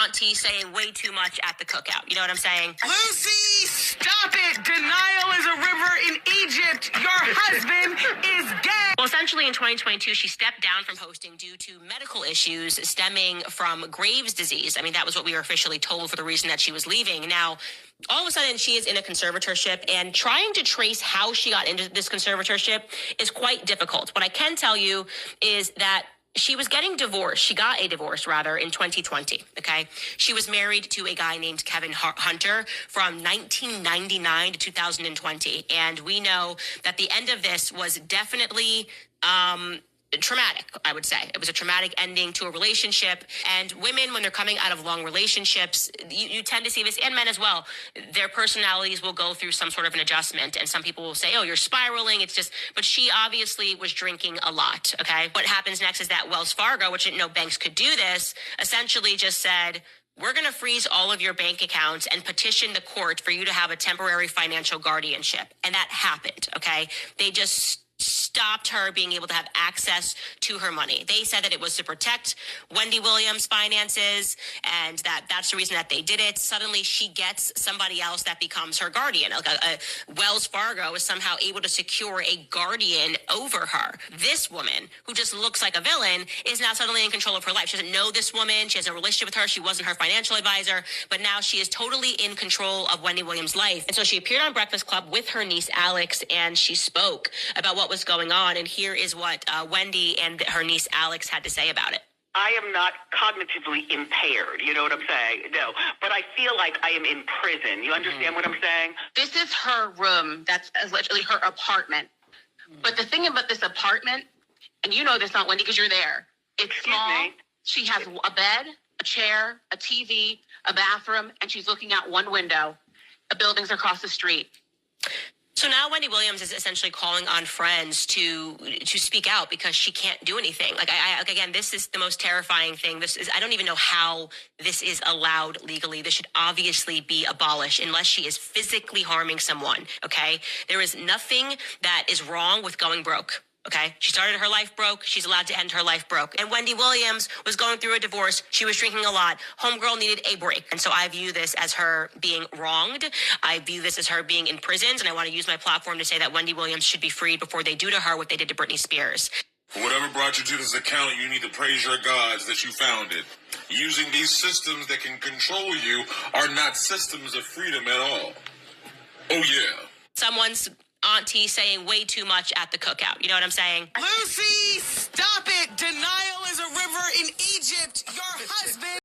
auntie saying way too much at the cookout. You know what I'm saying? Lucy, stop it! Denial is a river in Egypt. Your husband is dead. Well, essentially in 2022, she stepped down from hosting due to medical issues stemming from Graves' disease. I mean, that was what we were officially told for the reason that she was leaving. Now, all of a sudden, she is in a conservatorship, and trying to trace how she got into this conservatorship is quite difficult. What I can tell you is that she was getting divorced. She got a divorce, rather, in 2020, okay? She was married to a guy named Kevin Hunter from 1999 to 2020. And we know that the end of this was definitely traumatic, I would say. It was a traumatic ending to a relationship. And women, when they're coming out of long relationships, you tend to see this, and men as well, their personalities will go through some sort of an adjustment. And some people will say, oh, you're spiraling. It's just, but she obviously was drinking a lot, okay? What happens next is that Wells Fargo, which didn't know banks could do this, essentially just said, we're going to freeze all of your bank accounts and petition the court for you to have a temporary financial guardianship. And that happened, okay? They just stopped her being able to have access to her money. They said that it was to protect Wendy Williams' finances, and that's the reason that they did it. Suddenly, she gets somebody else that becomes her guardian. Like Wells Fargo is somehow able to secure a guardian over her. This woman, who just looks like a villain, is now suddenly in control of her life. She doesn't know this woman. She has a relationship with her. She wasn't her financial advisor, but now she is totally in control of Wendy Williams' life. And so she appeared on Breakfast Club with her niece, Alex, and she spoke about what was going on. And here is what Wendy and her niece Alex had to say about it. I am not cognitively impaired, you know what I'm saying? No, but I feel like I am in prison. You understand what I'm saying? This is her room. That's literally her apartment. But the thing about this apartment, and you know this, not Wendy, because you're there, it's small. She has a bed, a chair, a TV, a bathroom, and she's looking out one window. The buildings across the street. So now Wendy Williams is essentially calling on friends to speak out because she can't do anything. Like, again, this is the most terrifying thing. I don't even know how this is allowed legally. This should obviously be abolished unless she is physically harming someone, okay? There is nothing that is wrong with going broke. Okay, she started her life broke. She's allowed to end her life broke. And Wendy Williams was going through a divorce. She was drinking a lot. Homegirl needed a break. And so I view this as her being wronged. I view this as her being in prisons. And I want to use my platform to say that Wendy Williams should be freed before they do to her what they did to Britney Spears. Whatever brought you to this account, you need to praise your gods that you found it. Using these systems that can control you are not systems of freedom at all. Oh, yeah. Someone's auntie saying way too much at the cookout. You know what I'm saying? Lucy, stop it! Denial is a river in Egypt. Your husband